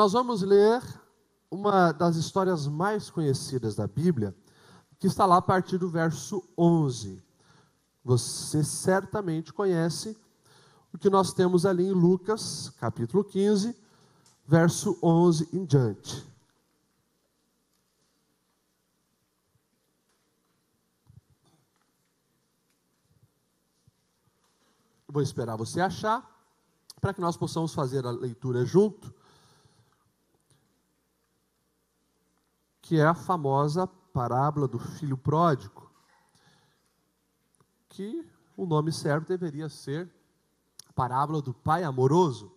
Nós vamos ler uma das histórias mais conhecidas da Bíblia, que está lá a partir do verso 11. Você certamente conhece o que nós temos ali em Lucas, capítulo 15, verso 11 em diante. Vou esperar você achar, para que nós possamos fazer a leitura junto, que é a famosa parábola do filho pródigo, que o nome certo deveria ser parábola do pai amoroso.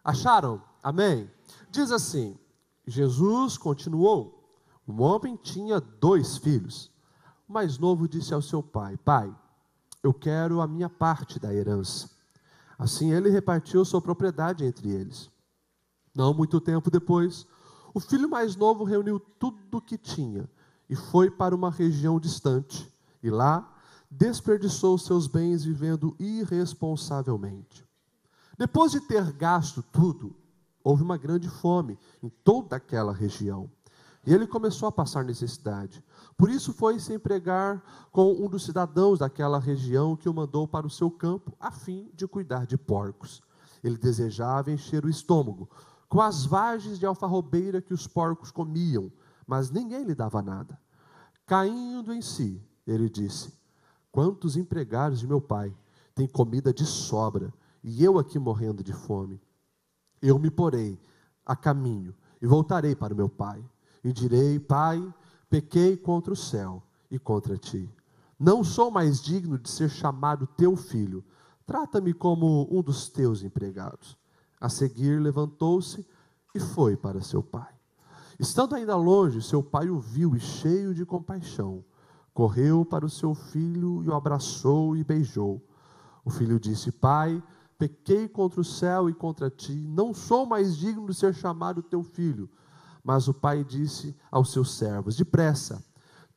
Acharam? Amém? Diz assim: Jesus continuou: um homem tinha 2 filhos. O mais novo disse ao seu pai: Pai, eu quero a minha parte da herança. Assim ele repartiu sua propriedade entre eles. Não muito tempo depois, o filho mais novo reuniu tudo o que tinha e foi para uma região distante. E lá desperdiçou seus bens vivendo irresponsavelmente. Depois de ter gasto tudo, houve uma grande fome em toda aquela região. E ele começou a passar necessidade. Por isso foi se empregar com um dos cidadãos daquela região, que o mandou para o seu campo, a fim de cuidar de porcos. Ele desejava encher o estômago com as vagens de alfarrobeira que os porcos comiam, mas ninguém lhe dava nada. Caindo em si, ele disse: quantos empregados de meu pai têm comida de sobra, e eu aqui morrendo de fome? Eu me porei a caminho e voltarei para o meu pai. E direi: Pai, pequei contra o céu e contra ti. Não sou mais digno de ser chamado teu filho. Trata-me como um dos teus empregados. A seguir levantou-se e foi para seu pai. Estando ainda longe, seu pai o viu e, cheio de compaixão, correu para o seu filho e o abraçou e beijou. O filho disse: Pai, pequei contra o céu e contra ti. Não sou mais digno de ser chamado teu filho. Mas o pai disse aos seus servos: depressa,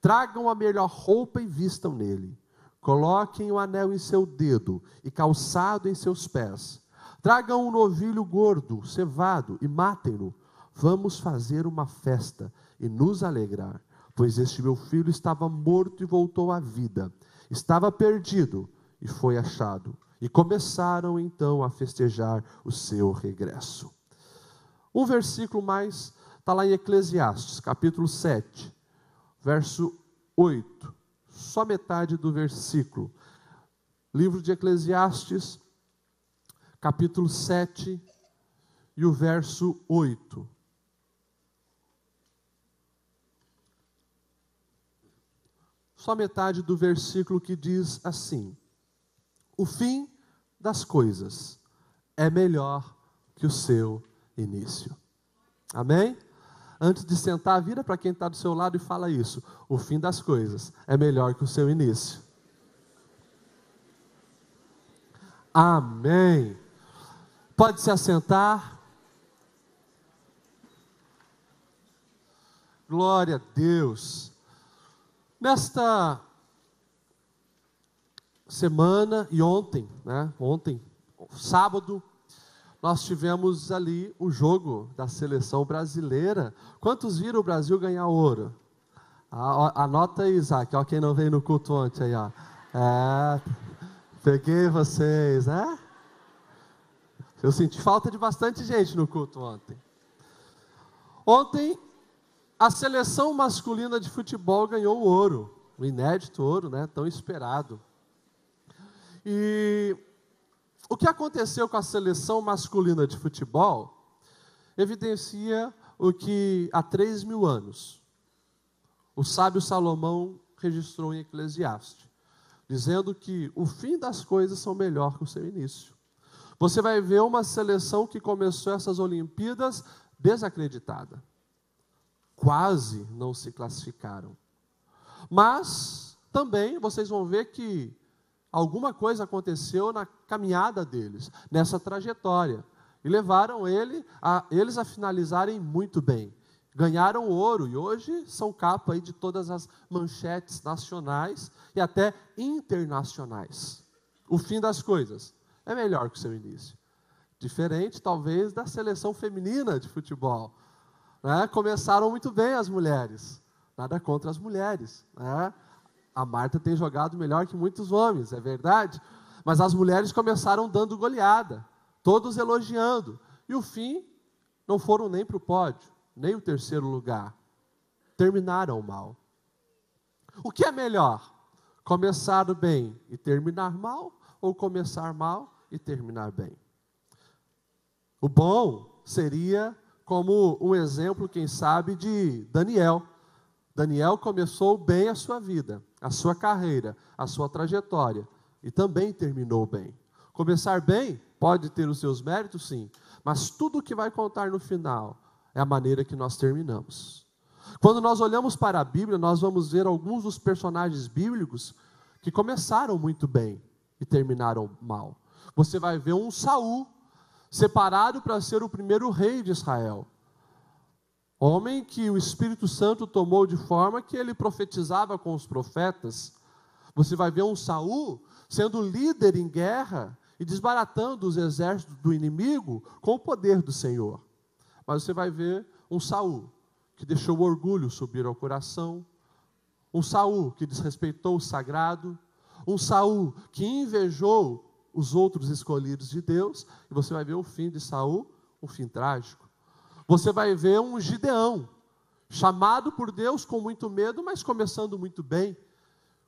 tragam a melhor roupa e vistam nele. Coloquem o anel em seu dedo e calçado em seus pés. Tragam um novilho gordo, cevado, e matem-no. Vamos fazer uma festa e nos alegrar, pois este meu filho estava morto e voltou à vida. Estava perdido e foi achado. E começaram então a festejar o seu regresso. Um versículo mais está lá em Eclesiastes, capítulo 7, verso 8. Só metade do versículo. Livro de Eclesiastes, capítulo 7 e o verso 8. Só metade do versículo, que diz assim: o fim das coisas é melhor que o seu início. Amém? Antes de sentar, vira para quem está do seu lado e fala isso: o fim das coisas é melhor que o seu início. Amém. Pode se assentar. Glória a Deus. Nesta semana e ontem, sábado, nós tivemos ali o jogo da seleção brasileira. Quantos viram o Brasil ganhar ouro? Anota aí, Isaac, ó, quem não veio no culto ontem aí, ó. Peguei vocês, né? Eu senti falta de bastante gente no culto ontem. Ontem, a seleção masculina de futebol ganhou o ouro, o inédito ouro, né? Tão esperado. E o que aconteceu com a seleção masculina de futebol evidencia o que há 3.000 anos o sábio Salomão registrou em Eclesiastes, dizendo que o fim das coisas são melhor que o seu início. Você vai ver uma seleção que começou essas Olimpíadas desacreditada. Quase não se classificaram. Mas também vocês vão ver que alguma coisa aconteceu na caminhada deles, nessa trajetória, e levaram eles a finalizarem muito bem. Ganharam ouro e hoje são capa aí de todas as manchetes nacionais e até internacionais. O fim das coisas é melhor que o seu início. Diferente, talvez, da seleção feminina de futebol. Né? Começaram muito bem as mulheres. Nada contra as mulheres. Né? A Marta tem jogado melhor que muitos homens, é verdade? Mas as mulheres começaram dando goleada, todos elogiando. E o fim, não foram nem para o pódio, nem o terceiro lugar. Terminaram mal. O que é melhor? Começar bem e terminar mal? Ou começar mal e terminar bem? O bom seria como um exemplo, quem sabe, de Daniel. Daniel começou bem a sua vida, a sua carreira, a sua trajetória, e também terminou bem. Começar bem pode ter os seus méritos, sim, mas tudo o que vai contar no final é a maneira que nós terminamos. Quando nós olhamos para a Bíblia, nós vamos ver alguns dos personagens bíblicos que começaram muito bem e terminaram mal. Você vai ver um Saul, separado para ser o primeiro rei de Israel. Homem que o Espírito Santo tomou de forma que ele profetizava com os profetas. Você vai ver um Saul sendo líder em guerra e desbaratando os exércitos do inimigo com o poder do Senhor. Mas você vai ver um Saul que deixou o orgulho subir ao coração, um Saul que desrespeitou o sagrado, um Saul que invejou os outros escolhidos de Deus, e você vai ver o fim de Saul, um fim trágico. Você vai ver um Gideão, chamado por Deus com muito medo, mas começando muito bem.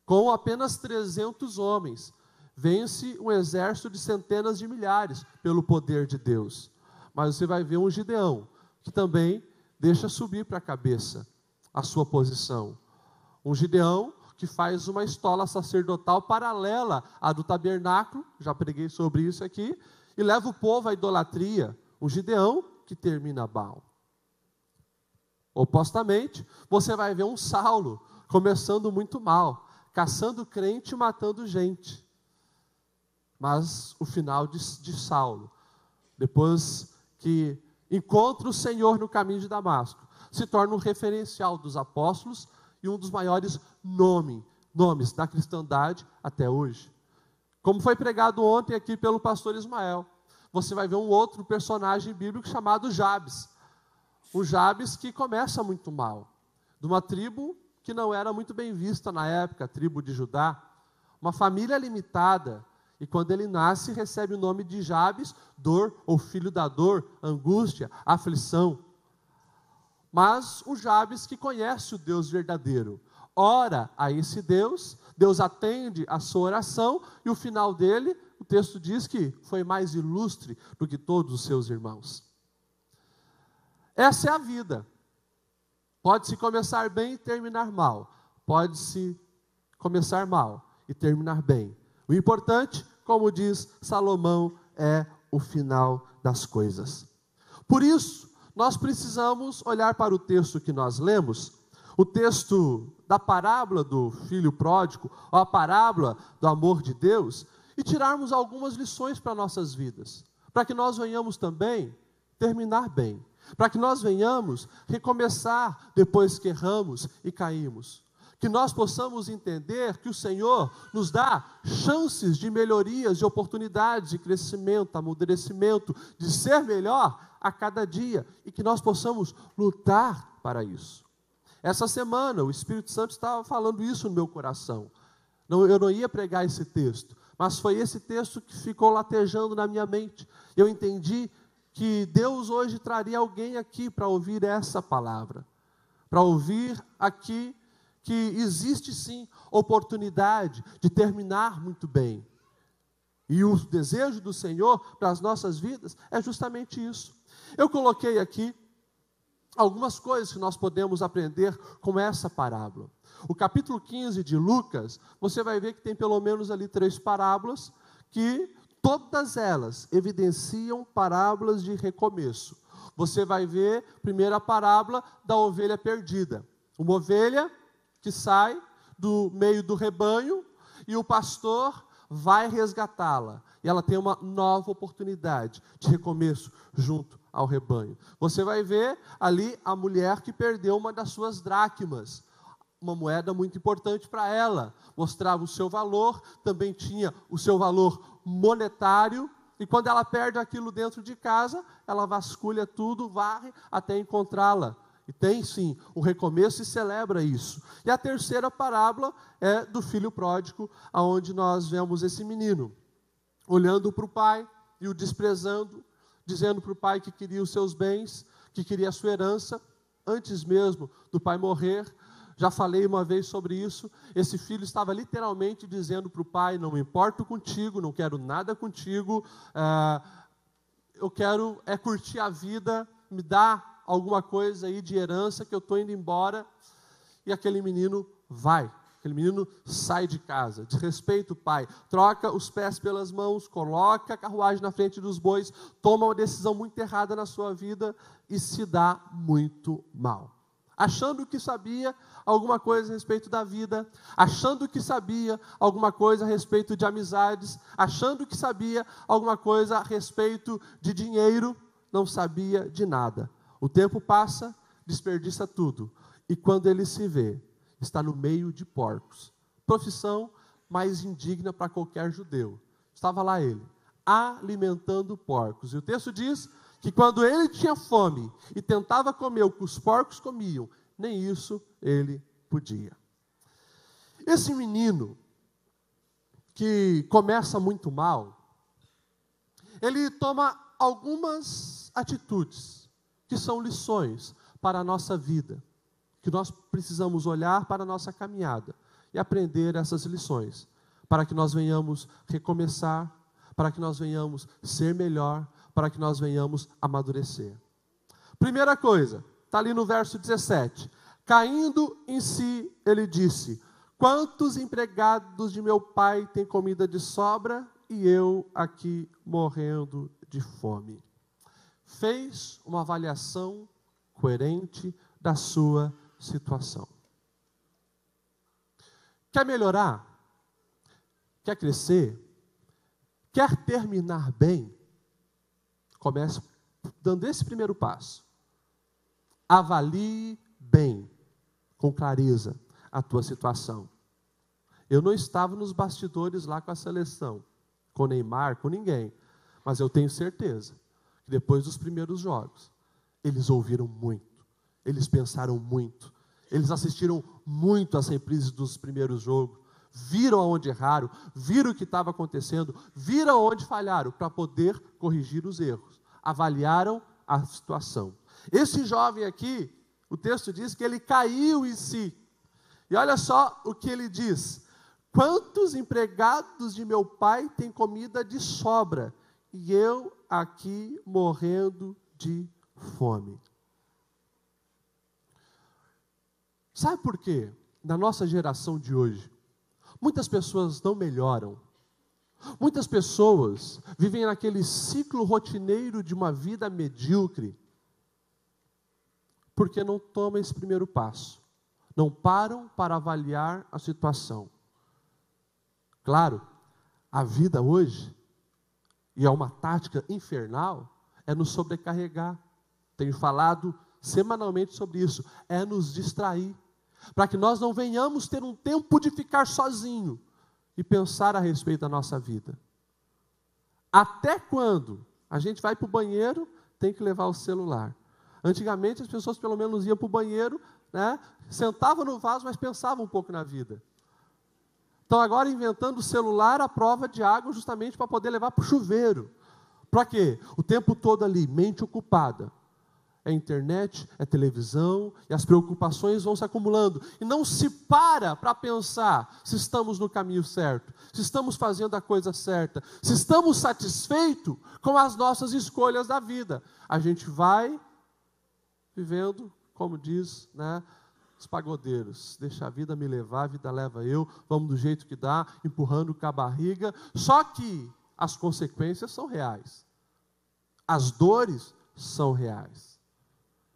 Com apenas 300 homens, vence um exército de centenas de milhares pelo poder de Deus. Mas você vai ver um Gideão, que também deixa subir para a cabeça a sua posição. Um Gideão que faz uma estola sacerdotal paralela à do tabernáculo, já preguei sobre isso aqui, e leva o povo à idolatria. Um Gideão que termina mal. Opostamente, você vai ver um Saulo começando muito mal, caçando crente e matando gente. Mas o final de Saulo, depois que encontra o Senhor no caminho de Damasco, se torna um referencial dos apóstolos e um dos maiores nomes da cristandade até hoje. Como foi pregado ontem aqui pelo pastor Ismael, você vai ver um outro personagem bíblico chamado Jabes. O Jabes que começa muito mal, de uma tribo que não era muito bem vista na época, a tribo de Judá, uma família limitada, e quando ele nasce recebe o nome de Jabes, dor ou filho da dor, angústia, aflição. Mas o Jabes que conhece o Deus verdadeiro, ora a esse Deus, Deus atende a sua oração, e o final dele, o texto diz que foi mais ilustre do que todos os seus irmãos. Essa é a vida. Pode-se começar bem e terminar mal. Pode-se começar mal e terminar bem. O importante, como diz Salomão, é o final das coisas. Por isso, nós precisamos olhar para o texto que nós lemos, o texto da parábola do filho pródigo, ou a parábola do amor de Deus, e tirarmos algumas lições para nossas vidas, para que nós venhamos também terminar bem, para que nós venhamos recomeçar depois que erramos e caímos, que nós possamos entender que o Senhor nos dá chances de melhorias, de oportunidades, de crescimento, amadurecimento, de ser melhor a cada dia, e que nós possamos lutar para isso. Essa semana o Espírito Santo estava falando isso no meu coração. Eu não ia pregar esse texto, mas foi esse texto que ficou latejando na minha mente. Eu entendi que Deus hoje traria alguém aqui para ouvir essa palavra, para ouvir aqui que existe sim oportunidade de terminar muito bem. E o desejo do Senhor para as nossas vidas é justamente isso. Eu coloquei aqui algumas coisas que nós podemos aprender com essa parábola. O capítulo 15 de Lucas, você vai ver que tem pelo menos ali 3 parábolas, que todas elas evidenciam parábolas de recomeço. Você vai ver, primeira parábola da ovelha perdida. Uma ovelha que sai do meio do rebanho e o pastor vai resgatá-la. E ela tem uma nova oportunidade de recomeço junto ao rebanho. Você vai ver ali a mulher que perdeu uma das suas dracmas, uma moeda muito importante para ela, mostrava o seu valor, também tinha o seu valor monetário, e quando ela perde aquilo dentro de casa, ela vasculha tudo, varre até encontrá-la. E tem sim um recomeço e celebra isso. E a terceira parábola é do filho pródigo, onde nós vemos esse menino olhando para o pai e o desprezando, dizendo para o pai que queria os seus bens, que queria a sua herança, antes mesmo do pai morrer. Já falei uma vez sobre isso. Esse filho estava literalmente dizendo para o pai: não me importo contigo, não quero nada contigo, eu quero curtir a vida, me dá alguma coisa aí de herança que eu estou indo embora. E aquele menino vai, aquele menino sai de casa, desrespeita o pai, troca os pés pelas mãos, coloca a carruagem na frente dos bois, toma uma decisão muito errada na sua vida e se dá muito mal. Achando que sabia alguma coisa a respeito da vida, achando que sabia alguma coisa a respeito de amizades, achando que sabia alguma coisa a respeito de dinheiro, não sabia de nada. O tempo passa, desperdiça tudo, e quando ele se vê, está no meio de porcos. Profissão mais indigna para qualquer judeu. Estava lá ele, alimentando porcos. E o texto diz que quando ele tinha fome e tentava comer o que os porcos comiam, nem isso ele podia. Esse menino, que começa muito mal, ele toma algumas atitudes, que são lições para a nossa vida, que nós precisamos olhar para a nossa caminhada e aprender essas lições, para que nós venhamos recomeçar, para que nós venhamos ser melhor, para que nós venhamos amadurecer. Primeira coisa, está ali no verso 17. Caindo em si, ele disse: quantos empregados de meu pai têm comida de sobra e eu aqui morrendo de fome? Fez uma avaliação coerente da sua situação. Quer melhorar? Quer crescer? Quer terminar bem? Comece dando esse primeiro passo. Avalie bem, com clareza, a tua situação. Eu não estava nos bastidores lá com a seleção, com o Neymar, com ninguém, mas eu tenho certeza que depois dos primeiros jogos, eles ouviram muito, eles pensaram muito, eles assistiram muito às reprises dos primeiros jogos, viram aonde erraram, viram o que estava acontecendo, viram onde falharam, para poder corrigir os erros, avaliaram a situação. Esse jovem aqui, o texto diz que ele caiu em si, e olha só o que ele diz: quantos empregados de meu pai têm comida de sobra, e eu aqui morrendo de fome. Sabe por quê? Na nossa geração de hoje, muitas pessoas não melhoram. Muitas pessoas vivem naquele ciclo rotineiro de uma vida medíocre, porque não tomam esse primeiro passo. Não param para avaliar a situação. Claro, a vida hoje, e é uma tática infernal, é nos sobrecarregar. Tenho falado semanalmente sobre isso. É nos distrair, para que nós não venhamos ter um tempo de ficar sozinho e pensar a respeito da nossa vida. Até quando a gente vai para o banheiro, tem que levar o celular. Antigamente as pessoas pelo menos iam para o banheiro, né, sentavam no vaso, mas pensavam um pouco na vida. Estão agora inventando o celular à prova de água, justamente para poder levar para o chuveiro. Para quê? O tempo todo ali, mente ocupada. É internet, é televisão, e as preocupações vão se acumulando. E não se para pensar se estamos no caminho certo, se estamos fazendo a coisa certa, se estamos satisfeitos com as nossas escolhas da vida. A gente vai vivendo, como diz, né, os pagodeiros: deixa a vida me levar, a vida leva eu, vamos do jeito que dá, empurrando com a barriga. Só que as consequências são reais. As dores são reais.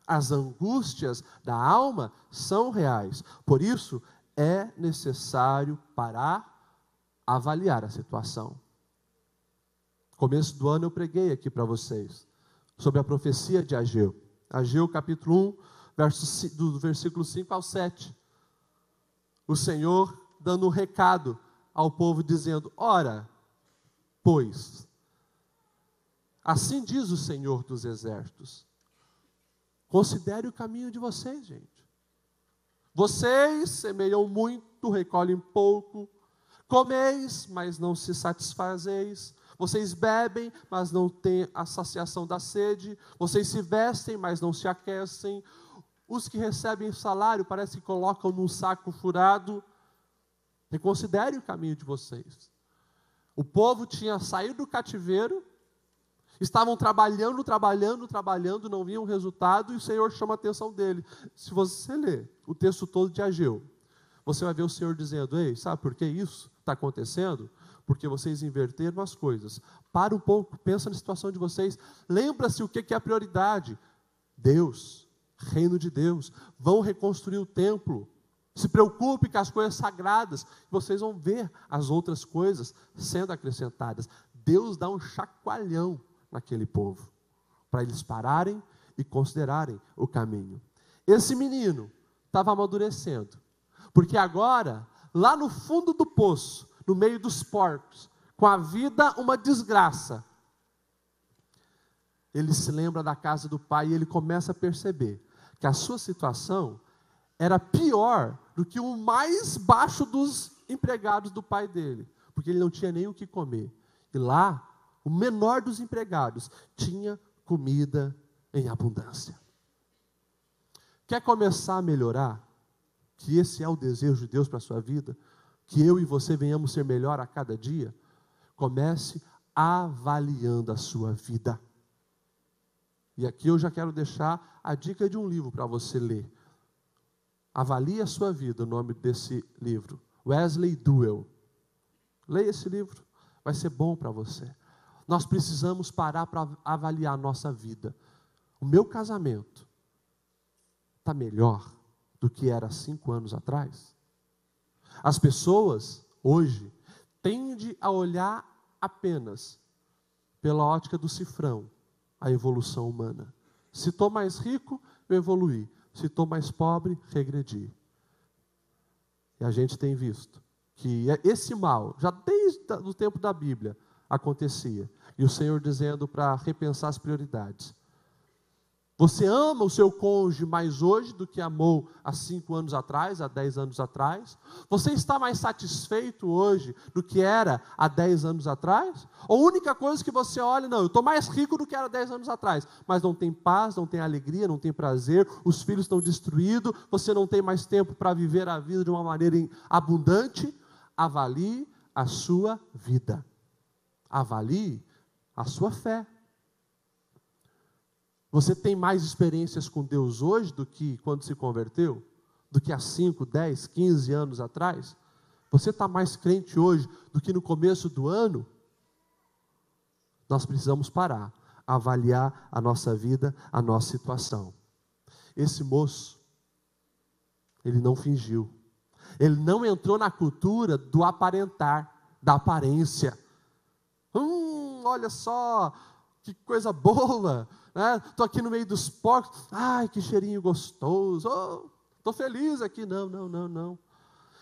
As angústias da alma são reais. Por isso, é necessário parar, avaliar a situação. No começo do ano eu preguei aqui para vocês sobre a profecia de Ageu. Ageu capítulo 1, do versículo 5 ao 7. O Senhor dando um recado ao povo, dizendo: ora, pois, Assim diz o Senhor dos Exércitos. Considere o caminho de vocês, gente. Vocês semeiam muito, recolhem pouco. Comeis, mas não se satisfazeis. Vocês bebem, mas não têm a saciação da sede. Vocês se vestem, mas não se aquecem. Os que recebem salário parece que colocam num saco furado. Reconsidere o caminho de vocês. O povo tinha saído do cativeiro, estavam trabalhando, não viam resultado, e o Senhor chama a atenção dele. Se você ler o texto todo de Ageu, você vai ver o Senhor dizendo: ei, sabe por que isso está acontecendo? Porque vocês inverteram as coisas. Para um pouco, pensa na situação de vocês. Lembra-se o que é a prioridade. Deus, reino de Deus. Vão reconstruir o templo. Se preocupe com as coisas sagradas. Vocês vão ver as outras coisas sendo acrescentadas. Deus dá um chacoalhão naquele povo, para eles pararem e considerarem o caminho. Esse menino estava amadurecendo, porque agora, lá no fundo do poço, no meio dos porcos, com a vida uma desgraça, ele se lembra da casa do pai e ele começa a perceber que a sua situação era pior do que o mais baixo dos empregados do pai dele, porque ele não tinha nem o que comer. E lá, o menor dos empregados tinha comida em abundância. Quer começar a melhorar? Que esse é o desejo de Deus para a sua vida? Que eu e você venhamos ser melhor a cada dia? Comece avaliando a sua vida. E aqui eu já quero deixar a dica de um livro para você ler. Avalie a sua vida, o nome desse livro. Wesley Duell. Leia esse livro, vai ser bom para você. Nós precisamos parar para avaliar a nossa vida. O meu casamento está melhor do que era 5 anos atrás? As pessoas, hoje, tendem a olhar apenas pela ótica do cifrão, a evolução humana. Se estou mais rico, eu evoluí. Se estou mais pobre, regredi. E a gente tem visto que esse mal, já desde o tempo da Bíblia, acontecia. E o Senhor dizendo para repensar as prioridades. Você ama o seu cônjuge mais hoje do que amou há 5 anos atrás, há 10 anos atrás? Você está mais satisfeito hoje do que era há 10 anos atrás? Ou a única coisa que você olha, não, eu estou mais rico do que era 10 anos atrás, mas não tem paz, não tem alegria, não tem prazer, os filhos estão destruídos, você não tem mais tempo para viver a vida de uma maneira abundante? Avalie a sua vida. Avalie a sua fé. Você tem mais experiências com Deus hoje do que quando se converteu? Do que há 5, 10, 15 anos atrás? Você está mais crente hoje do que no começo do ano? Nós precisamos parar, avaliar a nossa vida, a nossa situação. Esse moço, ele não fingiu. Ele não entrou na cultura do aparentar, da aparência. Olha só, que coisa boa, né? Estou aqui no meio dos porcos, ai, que cheirinho gostoso, estou feliz aqui. Não.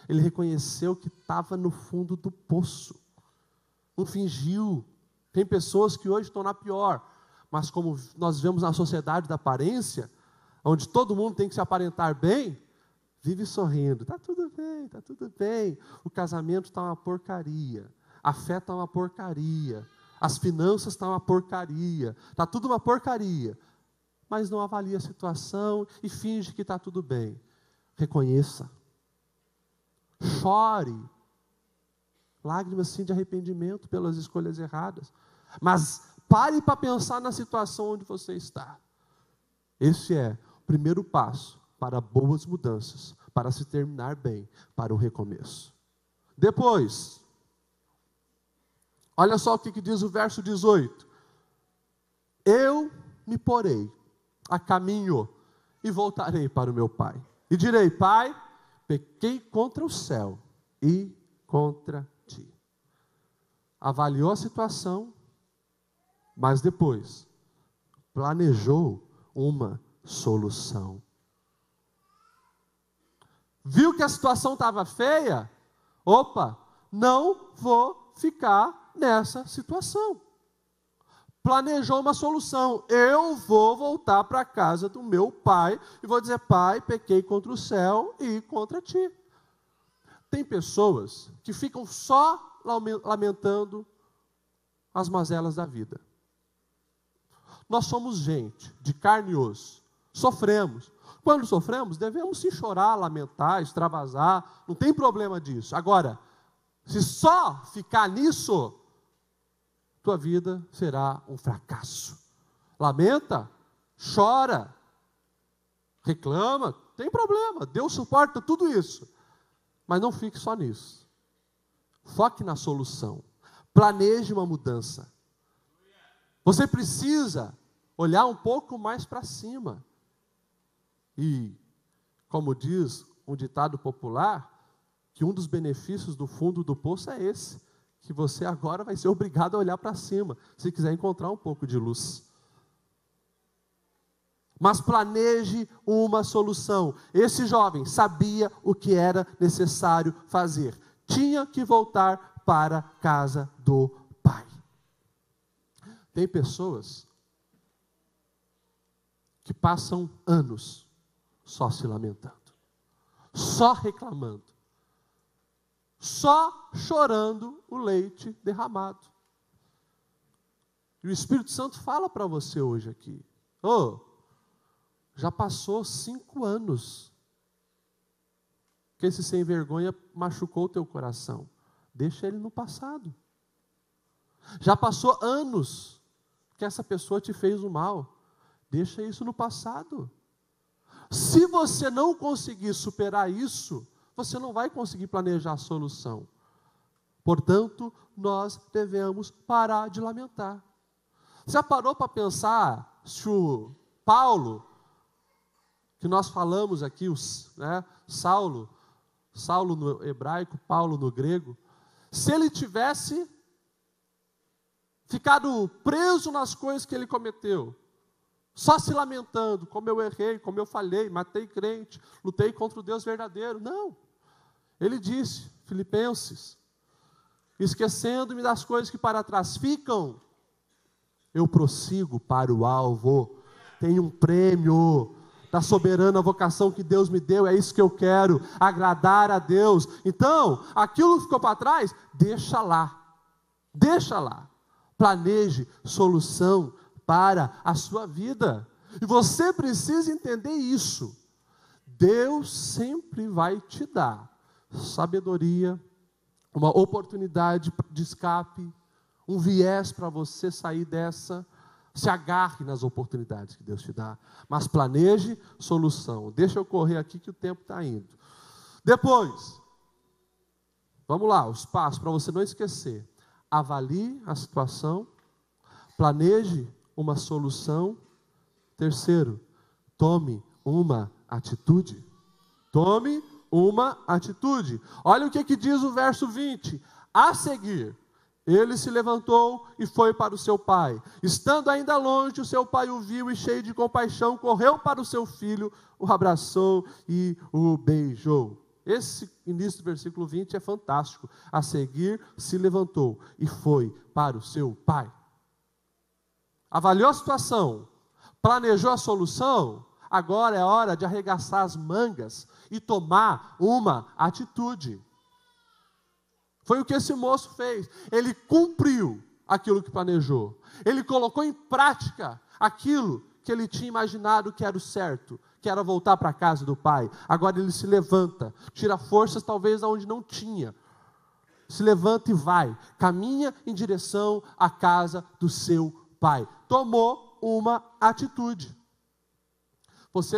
Ele reconheceu que estava no fundo do poço, não fingiu. Tem pessoas que hoje estão na pior, mas como nós vemos na sociedade da aparência, onde todo mundo tem que se aparentar bem, vive sorrindo, está tudo bem, o casamento está uma porcaria, a fé está uma porcaria, as finanças estão uma porcaria, está tudo uma porcaria, mas não avalia a situação e finge que está tudo bem. Reconheça, chore, lágrimas sim de arrependimento pelas escolhas erradas, mas pare para pensar na situação onde você está. Esse é o primeiro passo para boas mudanças, para se terminar bem, para o recomeço. Depois, olha só o que diz o verso 18. Eu me porei a caminho e voltarei para o meu pai. E direi, pai, pequei contra o céu e contra ti. Avaliou a situação, mas depois planejou uma solução. Viu que a situação estava feia? Opa, não vou ficar nessa situação. planejou uma solução. Eu vou voltar para a casa do meu pai e vou dizer: pai, pequei contra o céu e contra ti. Tem pessoas que ficam só lamentando as mazelas da vida. Nós somos gente de carne e osso, sofremos. Quando sofremos, devemos sim chorar, lamentar, extravasar, não tem problema disso. Agora, se só ficar nisso, tua vida será um fracasso. Lamenta, chora, reclama, tem problema, Deus suporta tudo isso. Mas não fique só nisso. Foque na solução. Planeje uma mudança. Você precisa olhar um pouco mais para cima. E, como diz um ditado popular, que um dos benefícios do fundo do poço é esse, que você agora vai ser obrigado a olhar para cima, se quiser encontrar um pouco de luz. Mas planeje uma solução. Esse jovem sabia o que era necessário fazer. Tinha que voltar para a casa do pai. Tem pessoas que passam anos só se lamentando, só reclamando, só chorando o leite derramado. E o Espírito Santo fala para você hoje aqui: já passou 5 anos que esse sem vergonha machucou o teu coração. Deixa ele no passado. Já passou anos que essa pessoa te fez o mal. Deixa isso no passado. Se você não conseguir superar isso, você não vai conseguir planejar a solução. Portanto, nós devemos parar de lamentar. Você já parou para pensar se o Paulo, que nós falamos aqui, Saulo no hebraico, Paulo no grego, se ele tivesse ficado preso nas coisas que ele cometeu, só se lamentando, como eu errei, como eu falhei, matei crente, lutei contra o Deus verdadeiro. Não. Ele disse, Filipenses: esquecendo-me das coisas que para trás ficam, eu prossigo para o alvo. Tenho um prêmio da soberana vocação que Deus me deu, é isso que eu quero, agradar a Deus. Então, aquilo que ficou para trás, deixa lá. Planeje solução para a sua vida. E você precisa entender isso. Deus sempre vai te dar sabedoria, uma oportunidade de escape, um viés para você sair dessa. Se agarre nas oportunidades que Deus te dá, mas planeje solução. Deixa eu correr aqui que o tempo está indo. Depois, vamos lá, os passos para você não esquecer. Avalie a situação, planeje uma solução. Terceiro, tome uma atitude. Tome uma atitude. Olha o que diz o verso 20. A seguir, ele se levantou e foi para o seu pai. Estando ainda longe, o seu pai o viu e, cheio de compaixão, correu para o seu filho, o abraçou e o beijou. Esse início do versículo 20 é fantástico. A seguir, se levantou e foi para o seu pai. Avaliou a situação, planejou a solução, agora é hora de arregaçar as mangas e tomar uma atitude. Foi o que esse moço fez. Ele cumpriu aquilo que planejou. Ele colocou em prática aquilo que ele tinha imaginado que era o certo, que era voltar para a casa do pai. Agora ele se levanta, tira forças talvez onde não tinha. Se levanta e vai, caminha em direção à casa do seu pai. Tomou uma atitude. Você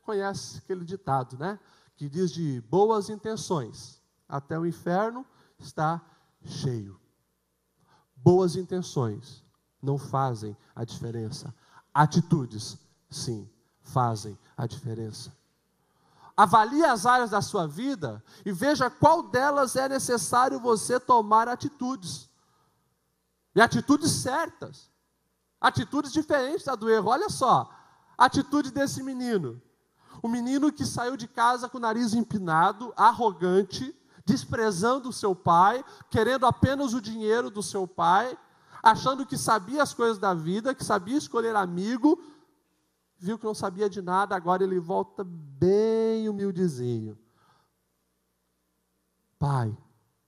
conhece aquele ditado, né? Que diz: de boas intenções até o inferno está cheio. Boas intenções não fazem a diferença. Atitudes, sim, fazem a diferença. Avalie as áreas da sua vida e veja qual delas é necessário você tomar atitudes. E atitudes certas. Atitudes diferentes da do erro. Olha só, a atitude desse menino. O menino que saiu de casa com o nariz empinado, arrogante, desprezando o seu pai, querendo apenas o dinheiro do seu pai. achando que sabia as coisas da vida, que sabia escolher amigo, viu que não sabia de nada, agora ele volta bem humildezinho. Pai,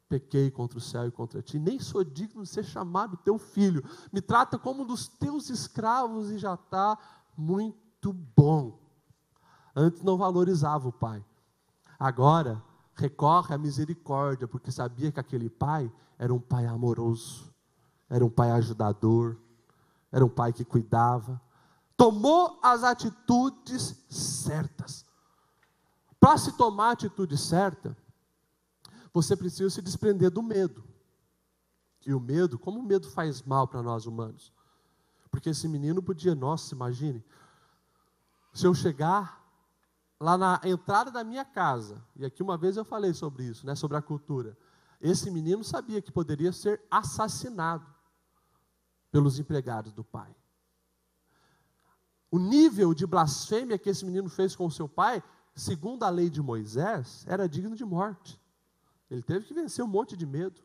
pequei contra o céu e contra ti, nem sou digno de ser chamado teu filho, me trata como um dos teus escravos e já está muito bom. Antes não valorizava o pai, agora recorre à misericórdia, porque sabia que aquele pai era um pai amoroso, era um pai ajudador, era um pai que cuidava, tomou as atitudes certas. Para se tomar a atitude certa, você precisa se desprender do medo. E o medo, como o medo faz mal para nós humanos? Porque esse menino podia, nossa, imagine, se eu chegar lá na entrada da minha casa, e aqui uma vez eu falei sobre isso, né, sobre a cultura, esse menino sabia que poderia ser assassinado pelos empregados do pai. O nível de blasfêmia que esse menino fez com o seu pai, segundo a lei de Moisés, era digno de morte. Ele teve que vencer um monte de medo.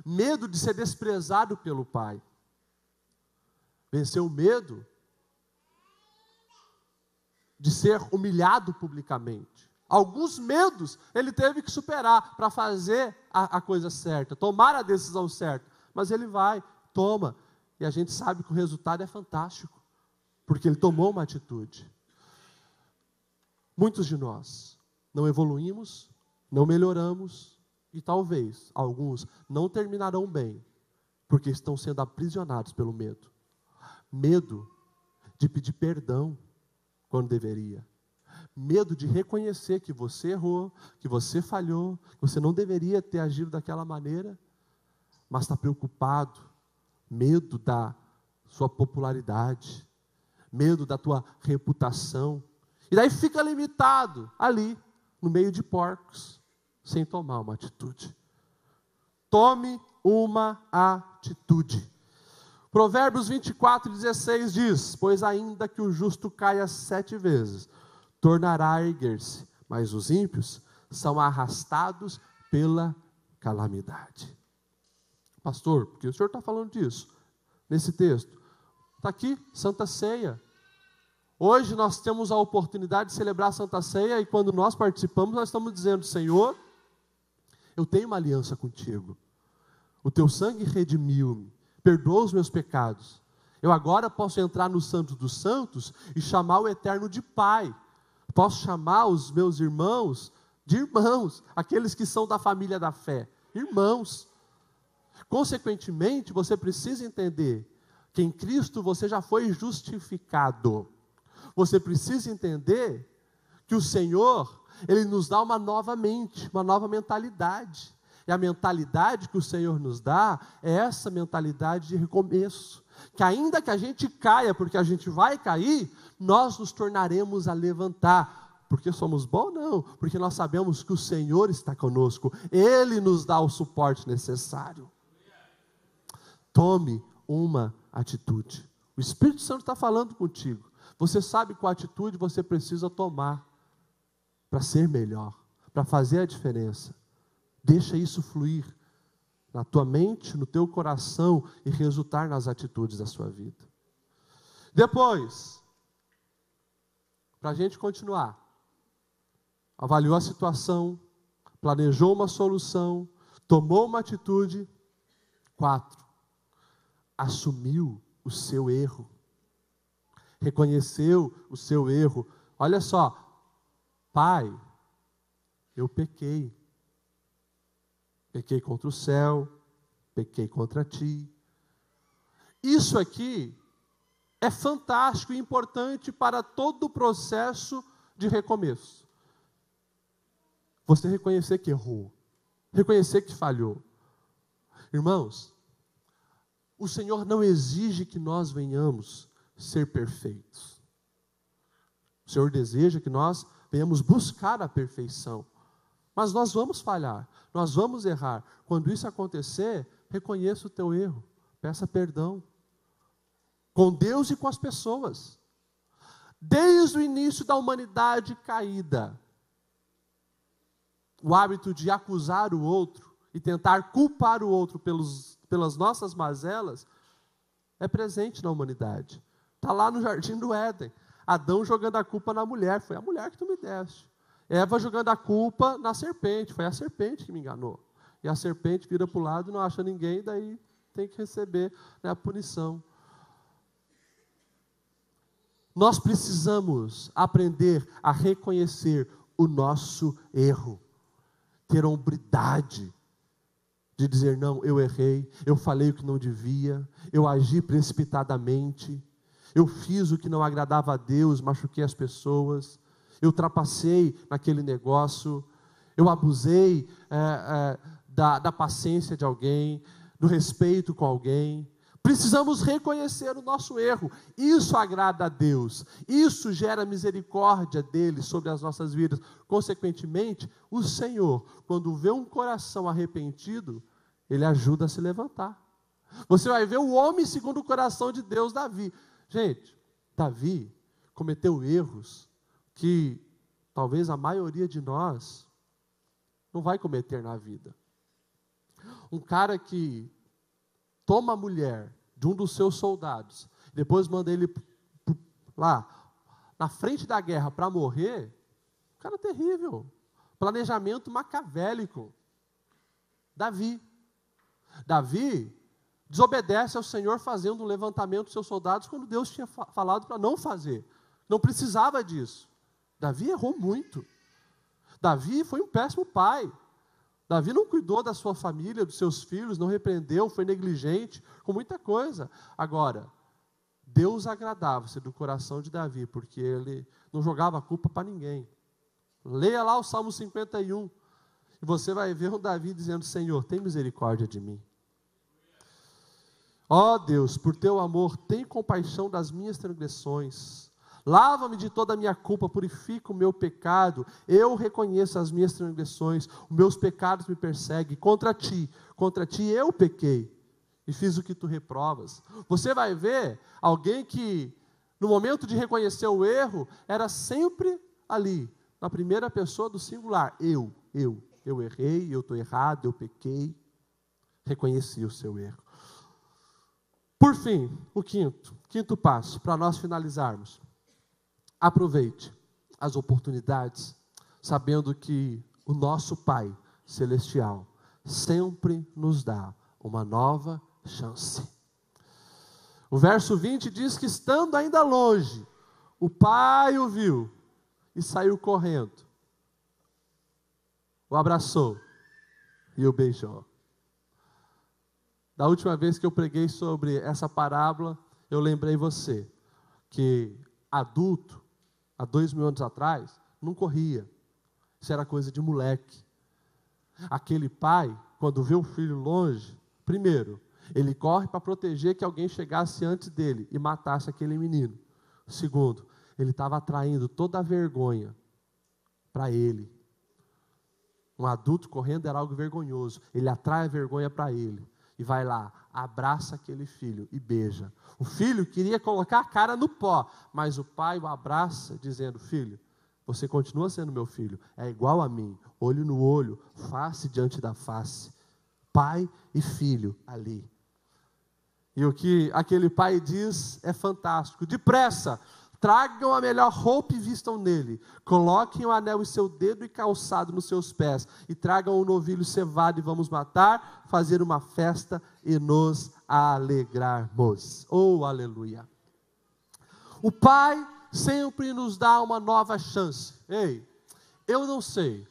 Medo de ser desprezado pelo pai. Venceu o medo de ser humilhado publicamente. Alguns medos ele teve que superar para fazer a coisa certa, tomar a decisão certa. Mas ele vai, toma. E a gente sabe que o resultado é fantástico, porque ele tomou uma atitude. Muitos de nós não evoluímos, não melhoramos, e talvez alguns não terminarão bem, porque estão sendo aprisionados pelo medo. Medo de pedir perdão quando deveria. Medo de reconhecer que você errou, que você falhou, que você não deveria ter agido daquela maneira, mas está preocupado. Medo da sua popularidade, medo da tua reputação. E daí fica limitado ali, no meio de porcos, sem tomar uma atitude. Tome uma atitude. Provérbios 24:16 diz: pois ainda que o justo caia 7 vezes, tornará a erguer-se, mas os ímpios são arrastados pela calamidade. Pastor, por que o senhor está falando disso? Nesse texto. Está aqui, Santa Ceia. Hoje nós temos a oportunidade de celebrar a Santa Ceia, e quando nós participamos, nós estamos dizendo: Senhor, eu tenho uma aliança contigo. O teu sangue redimiu-me, perdoa os meus pecados. Eu agora posso entrar no Santo dos Santos e chamar o Eterno de Pai. Posso chamar os meus irmãos de irmãos, aqueles que são da família da fé, irmãos. Consequentemente, você precisa entender que em Cristo você já foi justificado. Você precisa entender que o Senhor, Ele nos dá uma nova mente, uma nova mentalidade. E a mentalidade que o Senhor nos dá é essa mentalidade de recomeço. Que ainda que a gente caia, porque a gente vai cair, nós nos tornaremos a levantar. Porque somos bons? Não. Porque nós sabemos que o Senhor está conosco. Ele nos dá o suporte necessário. Tome uma atitude. O Espírito Santo está falando contigo. Você sabe qual atitude você precisa tomar para ser melhor, para fazer a diferença. Deixa isso fluir na tua mente, no teu coração e resultar nas atitudes da sua vida. Depois, para a gente continuar, avaliou a situação, planejou uma solução, tomou uma atitude. 4, assumiu o seu erro. Reconheceu o seu erro. Olha só, Pai, eu pequei. Pequei contra o céu, pequei contra ti. Isso aqui é fantástico e importante para todo o processo de recomeço. Você reconhecer que errou, reconhecer que falhou. Irmãos, o Senhor não exige que nós venhamos ser perfeitos. O Senhor deseja que nós venhamos buscar a perfeição. Mas nós vamos falhar, nós vamos errar. Quando isso acontecer, reconheça o teu erro, peça perdão. Com Deus e com as pessoas. Desde o início da humanidade caída, o hábito de acusar o outro e tentar culpar o outro pelas nossas mazelas, é presente na humanidade. Está lá no jardim do Éden. Adão jogando a culpa na mulher, foi a mulher que tu me deste. Eva jogando a culpa na serpente, foi a serpente que me enganou. E a serpente vira para o lado e não acha ninguém, daí tem que receber, né, a punição. Nós precisamos aprender a reconhecer o nosso erro, ter a hombridade de dizer, não, eu errei, eu falei o que não devia, eu agi precipitadamente, eu fiz o que não agradava a Deus, machuquei as pessoas, eu trapacei naquele negócio, eu abusei da paciência de alguém, do respeito com alguém. Precisamos reconhecer o nosso erro. Isso agrada a Deus. Isso gera misericórdia dele sobre as nossas vidas. Consequentemente, o Senhor, quando vê um coração arrependido, ele ajuda a se levantar. Você vai ver o homem segundo o coração de Deus, Davi. Gente, Davi cometeu erros que talvez a maioria de nós não vai cometer na vida. Um cara que toma a mulher de um dos seus soldados, depois manda ele lá, na frente da guerra para morrer, cara terrível, planejamento maquiavélico. Davi desobedece ao Senhor fazendo um levantamento dos seus soldados, quando Deus tinha falado para não fazer, não precisava disso. Davi errou muito, Davi foi um péssimo pai, Davi não cuidou da sua família, dos seus filhos, não repreendeu, foi negligente com muita coisa. Agora, Deus agradava-se do coração de Davi, porque ele não jogava a culpa para ninguém. Leia lá o Salmo 51, e você vai ver o Davi dizendo, Senhor, tem misericórdia de mim. Ó Deus, por teu amor, tem compaixão das minhas transgressões. Lava-me de toda a minha culpa, purifica o meu pecado. Eu reconheço as minhas transgressões, os meus pecados me perseguem. Contra ti eu pequei e fiz o que tu reprovas. Você vai ver alguém que, no momento de reconhecer o erro, era sempre ali, na primeira pessoa do singular. Eu errei, eu estou errado, eu pequei. Reconheci o seu erro. Por fim, o quinto passo, para nós finalizarmos. Aproveite as oportunidades, sabendo que o nosso Pai Celestial sempre nos dá uma nova chance. O verso 20 diz que, estando ainda longe, o pai o viu e saiu correndo, o abraçou e o beijou. Da última vez que eu preguei sobre essa parábola, eu lembrei você que adulto, há 2000 anos atrás, não corria. Isso era coisa de moleque. Aquele pai, quando vê o filho longe, primeiro, ele corre para proteger que alguém chegasse antes dele e matasse aquele menino. Segundo, ele estava atraindo toda a vergonha para ele. Um adulto correndo era algo vergonhoso. Ele atrai a vergonha para ele. E vai lá, abraça aquele filho e beija. O filho queria colocar a cara no pó, mas o pai o abraça dizendo, filho, você continua sendo meu filho, é igual a mim, olho no olho, face diante da face. Pai e filho ali. E o que aquele pai diz é fantástico. Depressa, tragam a melhor roupa e vistam nele. Coloquem o anel em seu dedo e calçado nos seus pés. E tragam um novilho cevado e vamos matar, fazer uma festa e nos alegrarmos. Oh, aleluia. O Pai sempre nos dá uma nova chance. Ei, eu não sei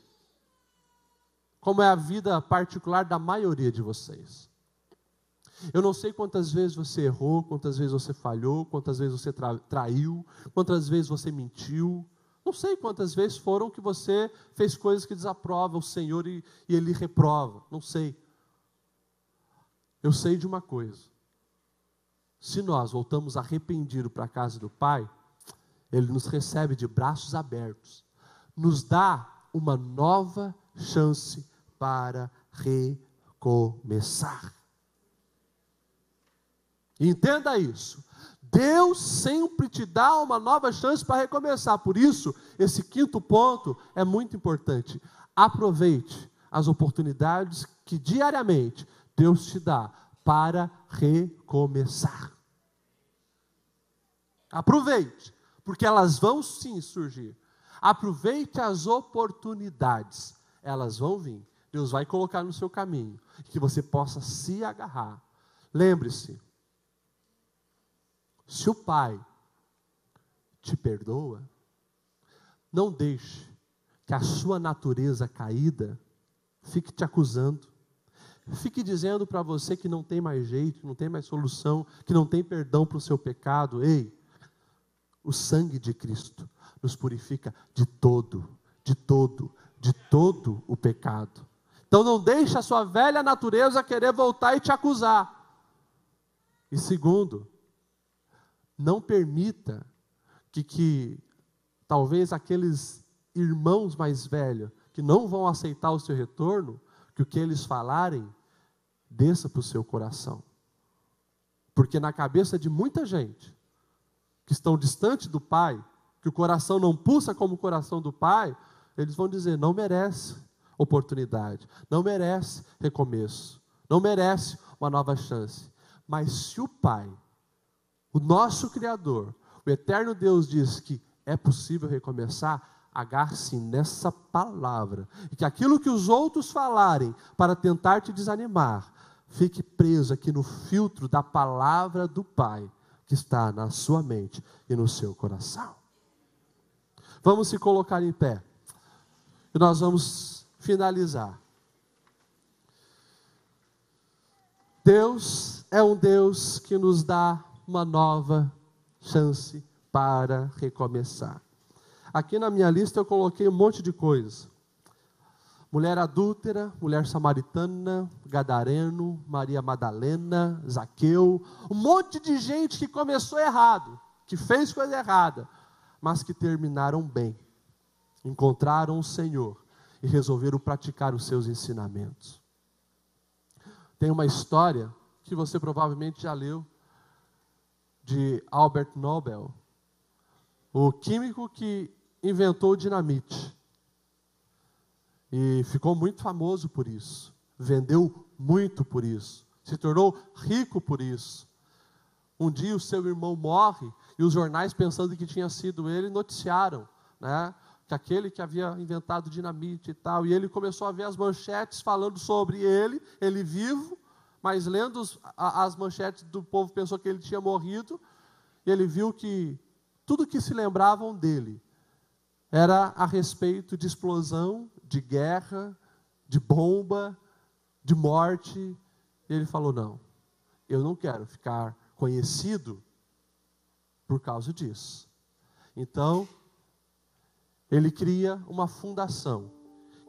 como é a vida particular da maioria de vocês. Eu não sei quantas vezes você errou, quantas vezes você falhou, quantas vezes você traiu, quantas vezes você mentiu. Não sei quantas vezes foram que você fez coisas que desaprova o Senhor e Ele reprova. Não sei. Eu sei de uma coisa. Se nós voltamos arrependidos para a casa do Pai, Ele nos recebe de braços abertos. Nos dá uma nova chance para recomeçar. Entenda isso. Deus sempre te dá uma nova chance para recomeçar. Por isso, esse quinto ponto é muito importante. Aproveite as oportunidades que diariamente Deus te dá para recomeçar. Aproveite, porque elas vão sim surgir. Aproveite as oportunidades, elas vão vir. Deus vai colocar no seu caminho, que você possa se agarrar. Lembre-se, se o Pai te perdoa, não deixe que a sua natureza caída fique te acusando, fique dizendo para você que não tem mais jeito, que não tem mais solução, que não tem perdão para o seu pecado. Ei, o sangue de Cristo nos purifica de todo o pecado. Então não deixe a sua velha natureza querer voltar e te acusar. E segundo, não permita que talvez aqueles irmãos mais velhos que não vão aceitar o seu retorno, que o que eles falarem desça para o seu coração. Porque na cabeça de muita gente que estão distante do Pai, que o coração não pulsa como o coração do Pai, eles vão dizer, não merece oportunidade, não merece recomeço, não merece uma nova chance. Mas se o Pai, o nosso Criador, o eterno Deus diz que é possível recomeçar, agarre-se nessa palavra, e que aquilo que os outros falarem para tentar te desanimar, fique preso aqui no filtro da palavra do Pai, que está na sua mente e no seu coração. Vamos se colocar em pé, e nós vamos finalizar. Deus é um Deus que nos dá uma nova chance para recomeçar. Aqui na minha lista eu coloquei um monte de coisas. Mulher adúltera, mulher samaritana, gadareno, Maria Madalena, Zaqueu, um monte de gente que começou errado, que fez coisa errada, mas que terminaram bem, encontraram o Senhor e resolveram praticar os seus ensinamentos. Tem uma história que você provavelmente já leu, de Albert Nobel, o químico que inventou o dinamite. E ficou muito famoso por isso, vendeu muito por isso, se tornou rico por isso. Um dia o seu irmão morre, e os jornais, pensando que tinha sido ele, noticiaram, né, que aquele que havia inventado dinamite e tal, e ele começou a ver as manchetes falando sobre ele vivo, mas lendo as manchetes do povo, pensou que ele tinha morrido, e ele viu que tudo que se lembravam dele era a respeito de explosão, de guerra, de bomba, de morte. E ele falou, não, eu não quero ficar conhecido por causa disso. Então, ele cria uma fundação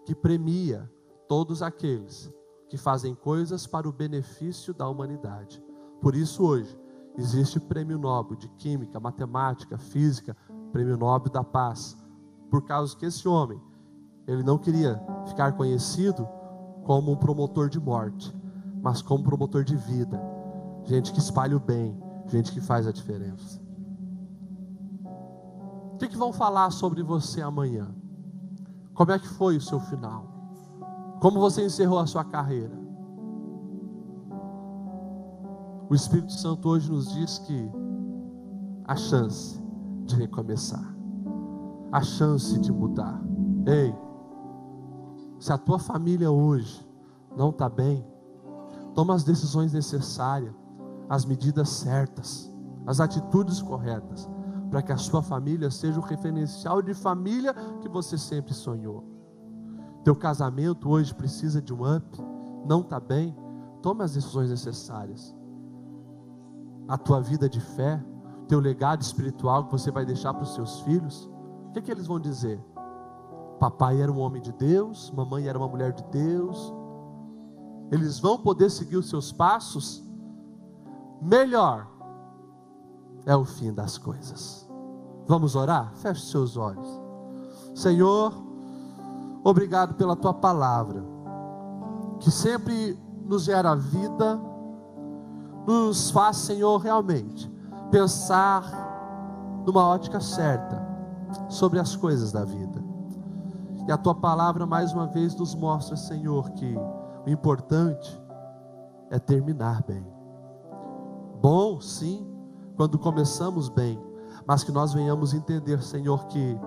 que premia todos aqueles que fazem coisas para o benefício da humanidade. Por isso hoje existe Prêmio Nobel de Química, Matemática, Física, Prêmio Nobel da Paz, por causa que esse homem, ele não queria ficar conhecido como um promotor de morte, mas como promotor de vida, gente que espalha o bem, gente que faz a diferença. O que vão falar sobre você amanhã? Como é que foi o seu final? Como você encerrou a sua carreira? O Espírito Santo hoje nos diz que a chance de recomeçar, a chance de mudar. Ei, se a tua família hoje não está bem, toma as decisões necessárias, as medidas certas, as atitudes corretas, para que a sua família seja o referencial de família que você sempre sonhou. Teu casamento hoje precisa de um up, não está bem, toma as decisões necessárias. A tua vida de fé, teu legado espiritual que você vai deixar para os seus filhos, o que eles vão dizer? Papai era um homem de Deus, mamãe era uma mulher de Deus. Eles vão poder seguir os seus passos? Melhor é o fim das coisas. Vamos orar? Feche seus olhos. Senhor, obrigado pela tua palavra, que sempre nos gera vida, nos faz, Senhor, realmente pensar numa ótica certa sobre as coisas da vida. E a tua palavra mais uma vez nos mostra, Senhor, que o importante é terminar bem. Bom, sim, quando começamos bem, mas que nós venhamos entender, Senhor, que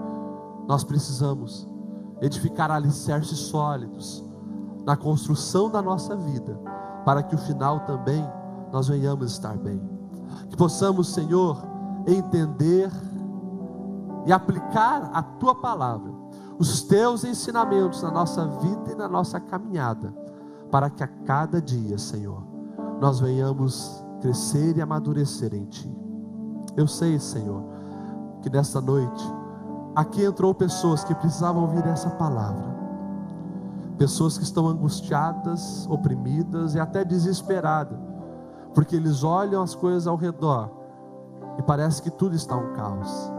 nós precisamos edificar alicerces sólidos na construção da nossa vida, para que o final também nós venhamos estar bem. Que possamos, Senhor, entender e aplicar a Tua palavra, os Teus ensinamentos na nossa vida e na nossa caminhada, para que a cada dia, Senhor, nós venhamos crescer e amadurecer em Ti. Eu sei, Senhor, que nesta noite aqui entrou pessoas que precisavam ouvir essa palavra, pessoas que estão angustiadas, oprimidas e até desesperadas, porque eles olham as coisas ao redor e parece que tudo está um caos,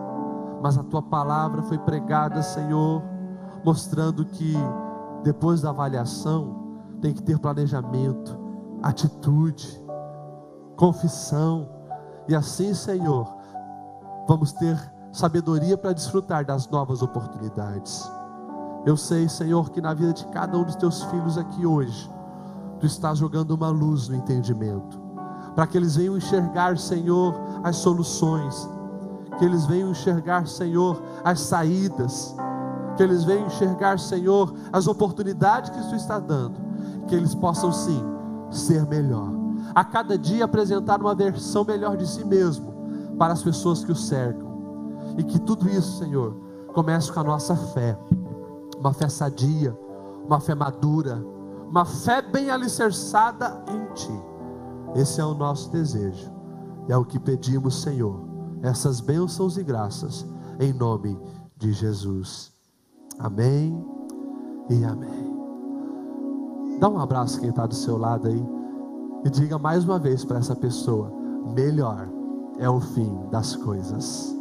mas a Tua palavra foi pregada, Senhor, mostrando que depois da avaliação tem que ter planejamento, atitude, confissão, e assim, Senhor, vamos ter sabedoria para desfrutar das novas oportunidades. Eu sei, Senhor, que na vida de cada um dos Teus filhos aqui hoje, Tu estás jogando uma luz no entendimento, para que eles venham enxergar, Senhor, as soluções, que eles venham enxergar, Senhor, as saídas, que eles venham enxergar, Senhor, as oportunidades que Tu está dando, que eles possam sim ser melhor, a cada dia apresentar uma versão melhor de si mesmo para as pessoas que o cercam, e que tudo isso, Senhor, comece com a nossa fé, uma fé sadia, uma fé madura, uma fé bem alicerçada em Ti. Esse é o nosso desejo, e é o que pedimos, Senhor, essas bênçãos e graças, em nome de Jesus. Amém e amém. Dá um abraço quem está do seu lado aí, e diga mais uma vez para essa pessoa: melhor é o fim das coisas.